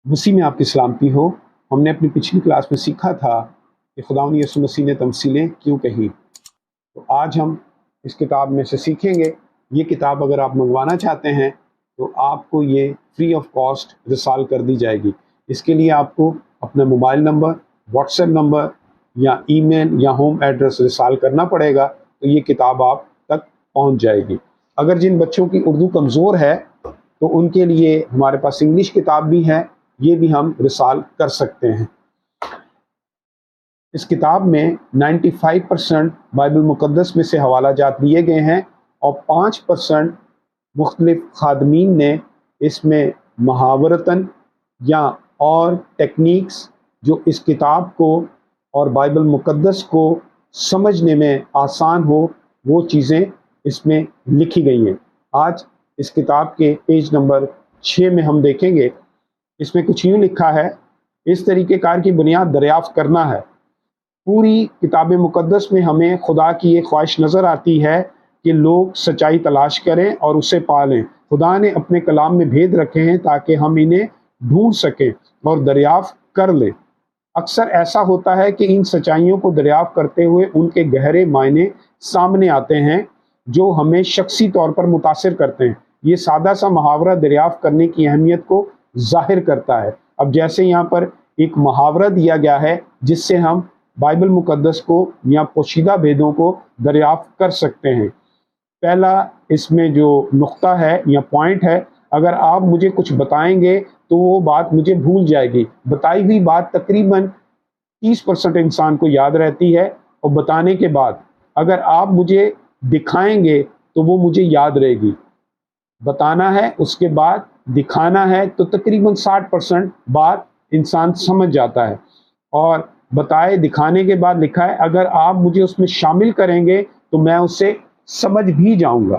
مسیح میں آپ کی سلامتی ہو۔ ہم نے اپنی پچھلی کلاس میں سیکھا تھا کہ خداوند یسوع مسیح نے تمثیلیں کیوں کہیں۔ تو آج ہم اس کتاب میں سے سیکھیں گے۔ یہ کتاب اگر آپ منگوانا چاہتے ہیں تو آپ کو یہ فری آف کاسٹ رسال کر دی جائے گی۔ اس کے لیے آپ کو اپنا mobile number, what's app number یا ای میل یا ہوم ایڈریس رسال کرنا پڑے گا، تو یہ کتاب آپ تک پہنچ جائے گی۔ اگر جن بچوں کی اردو کمزور ہے تو ان کے لیے ہمارے پاس انگلش کتاب بھی ہے، یہ بھی ہم رسال کر سکتے ہیں۔ اس کتاب میں 95% بائبل مقدس میں سے حوالہ جات دیے گئے ہیں، اور 5% مختلف خادمین نے اس میں محاورتاً یا اور ٹیکنیکس جو اس کتاب کو اور بائبل مقدس کو سمجھنے میں آسان ہو، وہ چیزیں اس میں لکھی گئی ہیں۔ آج اس کتاب کے پیج نمبر 6 میں ہم دیکھیں گے۔ اس میں کچھ یوں لکھا ہے: اس طریقہ کار کی بنیاد دریافت کرنا ہے۔ پوری کتاب مقدس میں ہمیں خدا کی ایک خواہش نظر آتی ہے کہ لوگ سچائی تلاش کریں اور اسے پالیں۔ خدا نے اپنے کلام میں بھید رکھے ہیں تاکہ ہم انہیں ڈھونڈ سکیں اور دریافت کر لیں۔ اکثر ایسا ہوتا ہے کہ ان سچائیوں کو دریافت کرتے ہوئے ان کے گہرے معنی سامنے آتے ہیں جو ہمیں شخصی طور پر متاثر کرتے ہیں۔ یہ سادہ سا محاورہ دریافت کرنے کی اہمیت کو ظاہر کرتا ہے۔ اب جیسے یہاں پر ایک محاورہ دیا گیا ہے جس سے ہم بائبل مقدس کو یا پوشیدہ بھیدوں کو دریافت کر سکتے ہیں۔ پہلا اس میں جو نقطہ ہے یا پوائنٹ ہے: اگر آپ مجھے کچھ بتائیں گے تو وہ بات مجھے بھول جائے گی۔ بتائی ہوئی بات تقریباً 30% انسان کو یاد رہتی ہے، اور بتانے کے بعد اگر آپ مجھے دکھائیں گے تو وہ مجھے یاد رہے گی۔ بتانا ہے، اس کے بعد دکھانا ہے، تو تقریباً 60% بات انسان سمجھ جاتا ہے۔ اور بتائے دکھانے کے بعد لکھا ہے: اگر آپ مجھے اس میں شامل کریں گے تو میں اسے سمجھ بھی جاؤں گا۔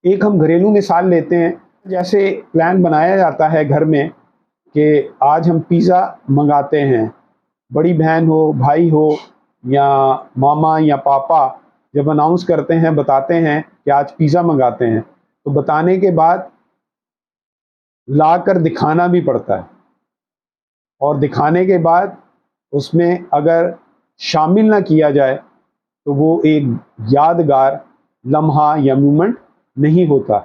ایک ہم گھریلو مثال لیتے ہیں۔ جیسے پلان بنایا جاتا ہے گھر میں کہ آج ہم پیزا منگاتے ہیں۔ بڑی بہن ہو، بھائی ہو، یا ماما یا پاپا جب اناؤنس کرتے ہیں، بتاتے ہیں کہ آج پیزا منگاتے ہیں، تو بتانے کے بعد لا کر دکھانا بھی پڑتا ہے، اور دکھانے کے بعد اس میں اگر شامل نہ کیا جائے تو وہ ایک یادگار لمحہ یا مومنٹ نہیں ہوتا،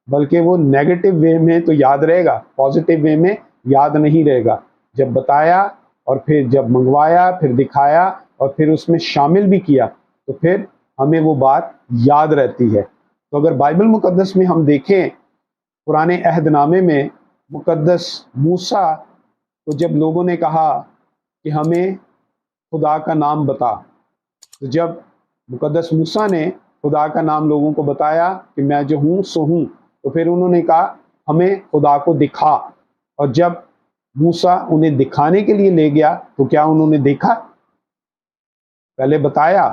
بلکہ وہ نیگیٹو وے میں تو یاد رہے گا، پازیٹیو وے میں یاد نہیں رہے گا۔ جب بتایا اور پھر جب منگوایا، پھر دکھایا اور پھر اس میں شامل بھی کیا تو پھر ہمیں وہ بات یاد رہتی ہے۔ تو اگر بائبل مقدس میں ہم دیکھیں، پرانے عہد نامے میں مقدس موسیٰ تو جب لوگوں نے کہا کہ ہمیں خدا کا نام بتا، تو جب مقدس موسیٰ نے خدا کا نام لوگوں کو بتایا کہ میں جو ہوں سو ہوں، تو پھر انہوں نے کہا ہمیں خدا کو دکھا۔ اور جب موسیٰ انہیں دکھانے کے لیے لے گیا تو کیا انہوں نے دیکھا؟ پہلے بتایا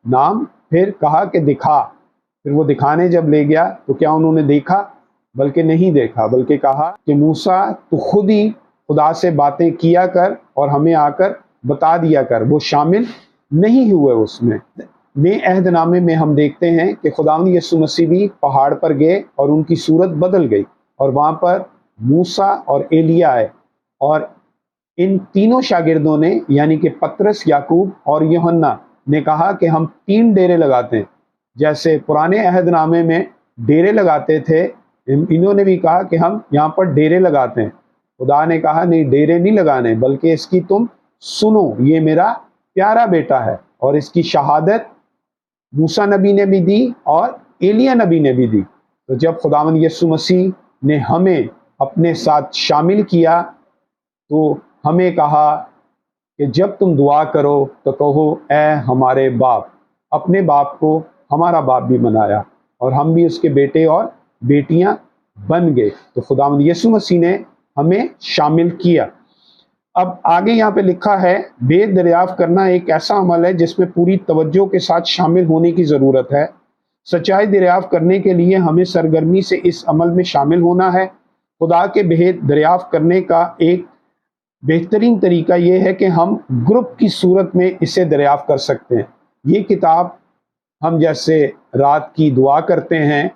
نام، پھر کہا کہ دکھا۔ پھر وہ دکھانے جب لے گیا تو کیا انہوں نے دیکھا؟ بلکہ نہیں دیکھا، بلکہ کہا کہ موسیٰ تو خود ہی خدا سے باتیں کیا کر اور ہمیں آ کر بتا دیا کر۔ وہ شامل نہیں ہوئے اس میں۔ نئے عہد نامے میں ہم دیکھتے ہیں کہ خداوند یسوع مسیح بھی پہاڑ پر گئے اور ان کی صورت بدل گئی، اور وہاں پر موسیٰ اور ایلیا آئے، اور ان تینوں شاگردوں نے یعنی کہ پطرس، یعقوب اور یوحنا نے کہا کہ ہم 3 ڈیرے لگاتے ہیں۔ جیسے پرانے عہد نامے میں ڈیرے لگاتے تھے، انہوں نے بھی کہا کہ ہم یہاں پر ڈیرے لگاتے ہیں۔ خدا نے کہا نہیں، ڈیرے نہیں لگانے، بلکہ اس کی تم سنو، یہ میرا پیارا بیٹا ہے۔ اور اس کی شہادت موسیٰ نبی نے بھی دی اور ایلیا نبی نے بھی دی۔ تو جب خداوند یسوع مسیح نے ہمیں اپنے ساتھ شامل کیا تو ہمیں کہا کہ جب تم دعا کرو تو کہو اے ہمارے باپ۔ اپنے باپ کو ہمارا باپ بھی بنایا، اور ہم بھی اس کے بیٹے اور بیٹیاں بن گئے۔ تو خداوند یسوع مسیح نے ہمیں شامل کیا۔ اب آگے یہاں پہ لکھا ہے، بھید دریافت کرنا ایک ایسا عمل ہے جس میں پوری توجہ کے ساتھ شامل ہونے کی ضرورت ہے۔ سچائی دریافت کرنے کے لیے ہمیں سرگرمی سے اس عمل میں شامل ہونا ہے۔ خدا کے بھید دریافت کرنے کا ایک بہترین طریقہ یہ ہے کہ ہم گروپ کی صورت میں اسے دریافت کر سکتے ہیں۔ یہ کتاب ہم جیسے رات کی دعا کرتے ہیں،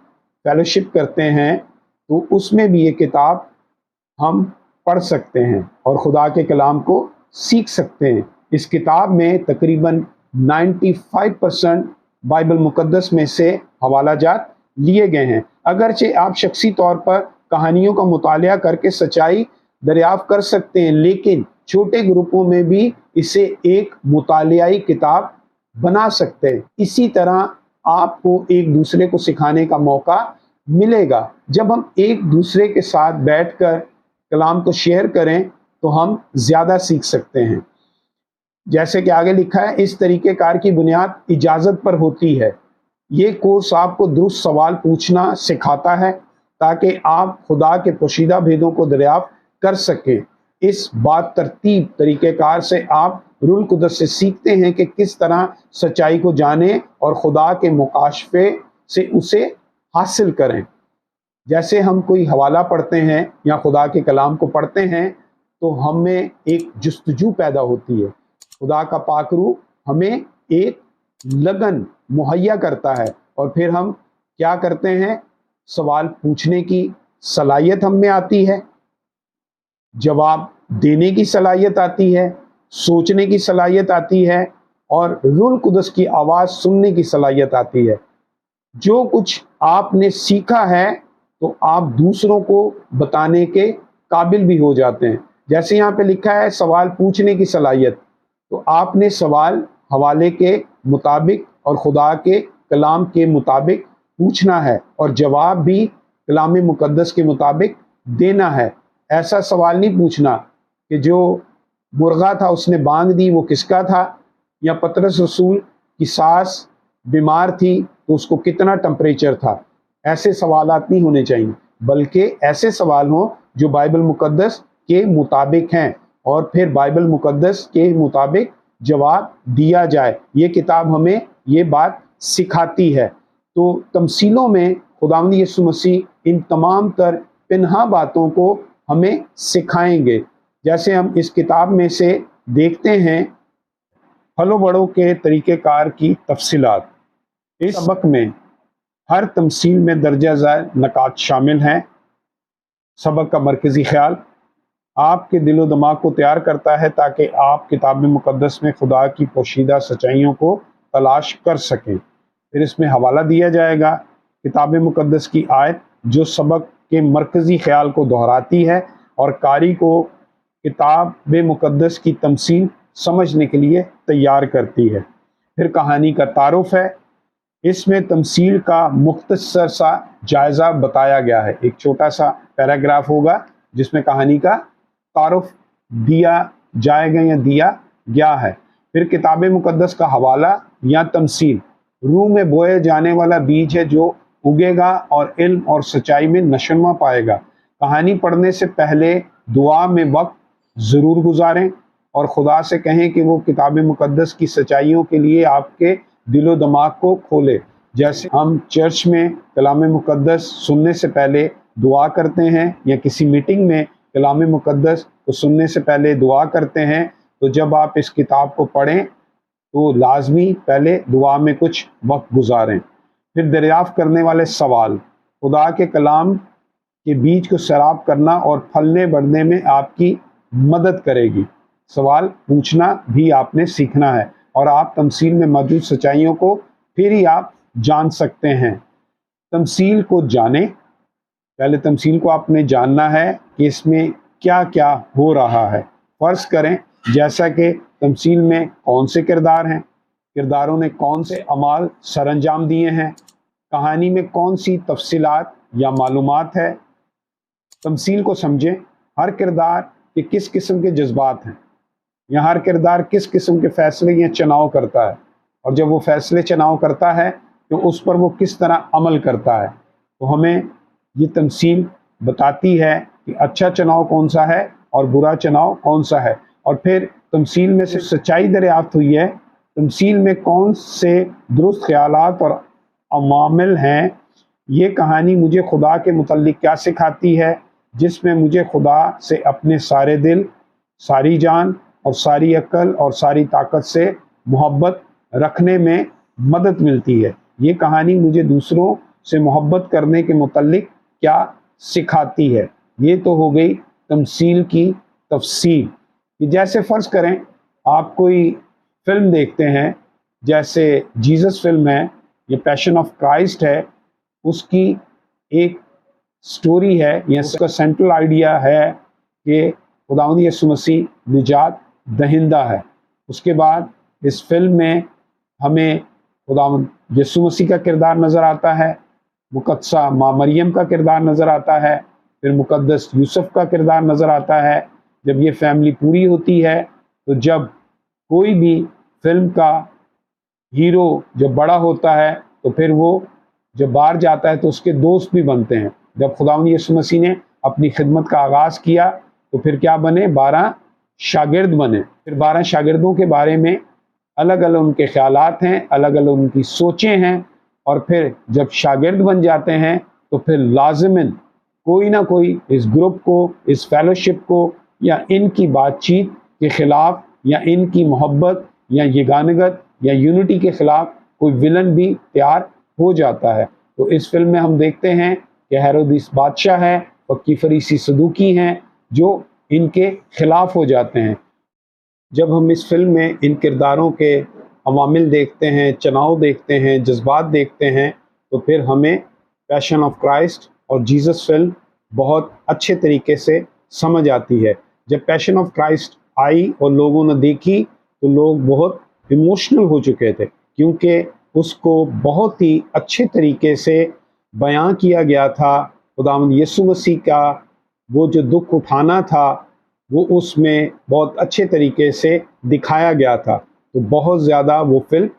فیلوشپ کرتے ہیں، تو اس میں بھی یہ کتاب ہم पढ़ सकते हैं और खुदा के कलाम को सीख सकते हैं। इस किताब में तकरीबन 95% बाइबल मुकद्दस में से हवाला जात लिए गए हैं। अगरचे आप शख्सी तौर पर कहानियों का मुतालिया करके सच्चाई दरियाफ्त कर सकते हैं, लेकिन छोटे ग्रुपों में भी इसे एक मुतालियाई किताब बना सकते हैं। इसी तरह आपको एक दूसरे को सिखाने का मौका मिलेगा। जब हम एक दूसरे के साथ बैठकर कलाम को शेयर करें तो हम ज़्यादा सीख सकते हैं। जैसे कि आगे लिखा है, इस तरीके कार की बुनियाद इजाज़त पर होती है। ये कोर्स आपको दुरुस्त सवाल पूछना सिखाता है ताकि आप खुदा के पोशीदा भेदों को दरियाफ्त कर सकें। इस बात तरतीब तरीक़ेकार से आप रूल कुदस से सीखते हैं कि किस तरह सच्चाई को जानें और खुदा के मुकाशफे से उसे हासिल करें। जैसे हम कोई हवाला पढ़ते हैं या खुदा के कलाम को पढ़ते हैं तो हमें एक जुस्तजू पैदा होती है। खुदा का पाक रूह हमें एक लगन मुहैया करता है और फिर हम क्या करते हैं, सवाल पूछने की सलाहियत हम में आती है, जवाब देने की सलाहियत आती है, सोचने की सलाहियत आती है और रूह कुदस की आवाज़ सुनने की सलाहियत आती है। जो कुछ आपने सीखा है तो आप दूसरों को बताने के काबिल भी हो जाते हैं। जैसे यहाँ पे लिखा है सवाल पूछने की सलाहियत, तो आपने सवाल हवाले के मुताबिक और खुदा के कलाम के मुताबिक पूछना है और जवाब भी कलाम मुकद्दस के मुताबिक देना है। ऐसा सवाल नहीं पूछना कि जो मुर्गा था उसने बांग दी वो किसका था, या पतरस रसूल की सास बीमार थी तो उसको कितना टेम्परेचर था। ऐसे सवालात नहीं होने चाहिए, बल्कि ऐसे सवाल हों जो बाइबल मुकद्दस के मुताबिक हैं और फिर बाइबल मुकद्दस के मुताबिक जवाब दिया जाए। ये किताब हमें ये बात सिखाती है। तो तमसीलों में खुदावंद यीशु मसीह इन तमाम तर पिन्हा बातों को हमें सिखाएंगे। जैसे हम इस किताब में से देखते हैं फलो बड़ों के तरीक़ेकार की तफसीलात। इस सबक में हर तमसील में दर्जा ज़ाय नकात शामिल हैं। सबक का मरकज़ी ख्याल आपके दिलो दिमाग को तैयार करता है ताकि आप किताब मुकद्दस में खुदा की पोशीदा सच्चाइयों को तलाश कर सकें। फिर इसमें हवाला दिया जाएगा किताब मुकद्दस की आयत जो सबक के मरकज़ी ख्याल को दोहराती है और कारी को किताब मुकद्दस की तमसील समझने के लिए तैयार करती है। फिर कहानी का तारुफ है। इसमें तमसील का मुख्तसर सा जायज़ा बताया गया है। एक छोटा सा पैराग्राफ होगा जिसमें कहानी का तारुफ दिया जाएगा या दिया गया है। फिर किताब मुकद्दस का हवाला या तमसील रूह में बोए जाने वाला बीज है जो उगेगा और इल्म और सच्चाई में नशोनमा पाएगा। कहानी पढ़ने से पहले दुआ में वक्त ज़रूर गुजारें और खुदा से कहें कि वो किताब मुकद्दस की सच्चाइयों के लिए आपके दिलो दिमाग को खोले। जैसे हम चर्च में कलाम मुकद्दस सुनने से पहले दुआ करते हैं या किसी मीटिंग में कलाम मुकद्दस को सुनने से पहले दुआ करते हैं, तो जब आप इस किताब को पढ़ें तो लाजमी पहले दुआ में कुछ वक्त गुजारें। फिर दरियाफ्त करने वाले सवाल खुदा के कलाम के बीज को सैराब करना और फलने बढ़ने में आपकी मदद करेगी। सवाल पूछना भी आपने सीखना है और आप तमसील में मौजूद सच्चाइयों को फिर ही आप जान सकते हैं। तमसील को जानें। पहले तमसील को आपने जानना है कि इसमें क्या क्या हो रहा है। फ़र्ज़ करें जैसा कि तमसील में कौन से किरदार हैं, किरदारों ने कौन से अमाल सरअंजाम दिए हैं, कहानी में कौन सी तफसीलात या मालूमात है। तमसील को समझें। हर किरदार के किस किस्म के जज्बात हैं या हर किरदार किस किस्म के फ़ैसले या चुनाव करता है, और जब वो फ़ैसले चुनाव करता है तो उस पर वो किस तरह अमल करता है। तो हमें ये तमसील बताती है कि अच्छा चुनाव कौन सा है और बुरा चुनाव कौन सा है। और फिर तमसील में से सच्चाई दरियाफ्त हुई है, तमसील में कौन से दुरुस्त ख्यालात और अमामिल हैं। ये कहानी मुझे खुदा के मुतल्लिक क्या सिखाती है, जिसमें मुझे खुदा से अपने सारे दिल, सारी जान और सारी अक्ल और सारी ताकत से मोहब्बत रखने में मदद मिलती है। ये कहानी मुझे दूसरों से मोहब्बत करने के मुतल्लिक क्या सिखाती है। ये तो हो गई तमसील की तफसील। कि जैसे फ़र्ज़ करें आप कोई फ़िल्म देखते हैं, जैसे जीसस फ़िल्म है, ये पैशन ऑफ क्राइस्ट है, उसकी एक स्टोरी है या इसका सेंट्रल आइडिया है कि खुदावंद यीशु मसीह निजात दहिंदा है। उसके बाद इस फ़िल्म में हमें खुदावंद यीशु मसीह का किरदार नज़र आता है, मुक़द्दसा माँ मरियम का किरदार नज़र आता है, फिर मुक़द्दस यूसुफ़ का किरदार नज़र आता है। जब ये फैमिली पूरी होती है तो जब कोई भी फिल्म का हीरो जब बड़ा होता है तो फिर वो जब बाहर जाता है तो उसके दोस्त भी बनते हैं। जब खुदावंद यीशु मसीह ने अपनी खिदमत का आगाज़ किया तो फिर क्या बने, 12 शागिर्द बने। फिर 12 शागिर्दों के बारे में अलग अलग उनके ख्यालात हैं, अलग अलग उनकी सोचें हैं, और फिर जब शागिर्द बन जाते हैं तो फिर लाज़िमन कोई ना कोई इस ग्रुप को, इस फेलोशिप को, या इनकी बातचीत के ख़िलाफ़ या इनकी मोहब्बत या यगानगत या यूनिटी के ख़िलाफ़ कोई विलन भी तैयार हो जाता है। तो इस फिल्म में हम देखते हैं कि हेरोदिस बादशाह है, पक्की फरीसी सदूकी हैं जो इनके ख़िलाफ़ हो जाते हैं। जब हम इस फिल्म में इन किरदारों के अवामिल देखते हैं, चनाव देखते हैं, जज्बात देखते हैं, तो फिर हमें पैशन ऑफ क्राइस्ट और जीसस फिल्म बहुत अच्छे तरीके से समझ आती है। जब पैशन ऑफ क्राइस्ट आई और लोगों ने देखी तो लोग बहुत इमोशनल हो चुके थे, क्योंकि उसको बहुत ही अच्छे तरीके से बयां किया गया था। खुदावंद यीशु मसीह का वो जो दुख उठाना था वो उसमें बहुत अच्छे तरीके से दिखाया गया था, तो बहुत ज़्यादा वो फिल्म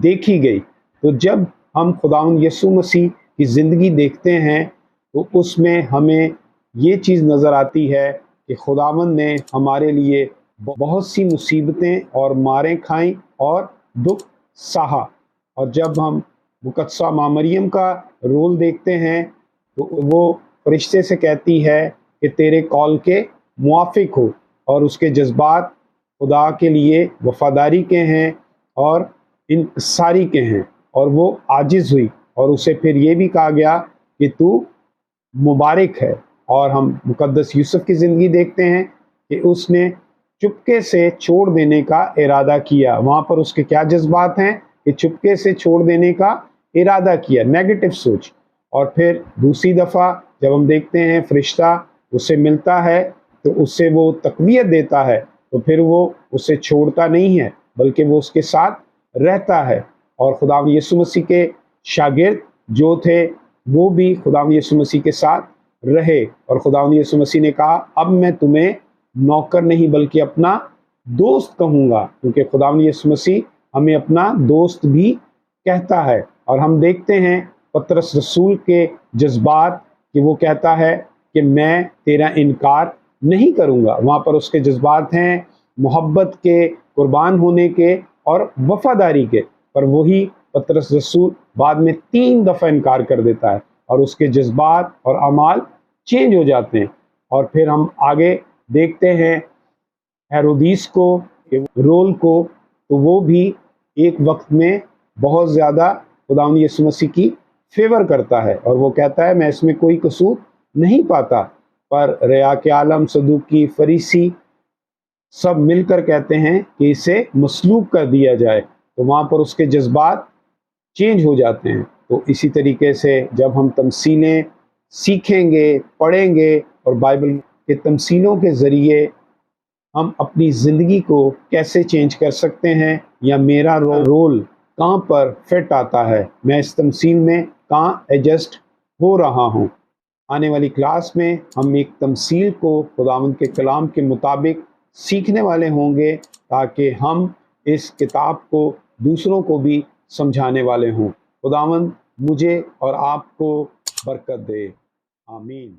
देखी गई। तो जब हम खुदावंद यीशु मसीह की ज़िंदगी देखते हैं तो उसमें हमें ये चीज़ नज़र आती है कि खुदावंद ने हमारे लिए बहुत सी मुसीबतें और मारें खाईं और दुख सहा। और जब हम मुक़द्दसा माँ मरियम का रोल देखते हैं तो वो फरिश्ते से कहती है कि तेरे कॉल के मुआफिक हो, और उसके जज्बात खुदा के लिए वफ़ादारी के हैं और इंकिसारी के हैं, और वो आजिज़ हुई और उसे फिर ये भी कहा गया कि तू मुबारक है। और हम मुक़द्दस यूसुफ़ की ज़िंदगी देखते हैं कि उसने चुपके से छोड़ देने का इरादा किया। वहाँ पर उसके क्या जज्बात हैं कि चुपके से छोड़ देने का इरादा किया, नेगेटिव सोच। और फिर दूसरी दफ़ा जब हम देखते हैं फरिश्ता उससे मिलता है तो उससे वो तक़वियत देता है, तो फिर वो उसे छोड़ता नहीं है बल्कि वो उसके साथ रहता है। और खुदावंद यीशु मसीह के शागिर्द जो थे वो भी खुदावंद यीशु मसीह के साथ रहे, और खुदावंद यीशु मसीह ने कहा अब मैं तुम्हें नौकर नहीं बल्कि अपना दोस्त कहूँगा, क्योंकि खुदावंद यीशु मसीह हमें अपना दोस्त भी कहता है। और हम देखते हैं पतरस रसूल के जज्बात कि वो कहता है कि मैं तेरा इनकार नहीं करूँगा। वहाँ पर उसके जज्बात हैं मोहब्बत के, कुर्बान होने के और वफ़ादारी के। पर वही पतरस रसूल बाद में 3 दफ़ा इनकार कर देता है और उसके जज्बात और अमाल चेंज हो जाते हैं। और फिर हम आगे देखते हैं हेरोदिस को, रोल को, तो वो भी एक वक्त में बहुत ज़्यादा खुदावंद यीशु मसीह की फेवर करता है और वो कहता है मैं इसमें कोई कसूर नहीं पाता। पर रिया के आलम, सदूकी, फरीसी सब मिलकर कहते हैं कि इसे मसलूब कर दिया जाए, तो वहाँ पर उसके जज्बात चेंज हो जाते हैं। तो इसी तरीके से जब हम तमसीलें सीखेंगे, पढ़ेंगे और बाइबल के तमसीलों के ज़रिए हम अपनी ज़िंदगी को कैसे चेंज कर सकते हैं, या मेरा रोल कहाँ पर फिट आता है, मैं इस तमसील में कहाँ एडजस्ट हो रहा हूँ। आने वाली क्लास में हम एक तमसील को खुदावंद के कलाम के मुताबिक सीखने वाले होंगे ताकि हम इस किताब को दूसरों को भी समझाने वाले हों। खुदावंद मुझे और आपको बरकत दे। आमीन।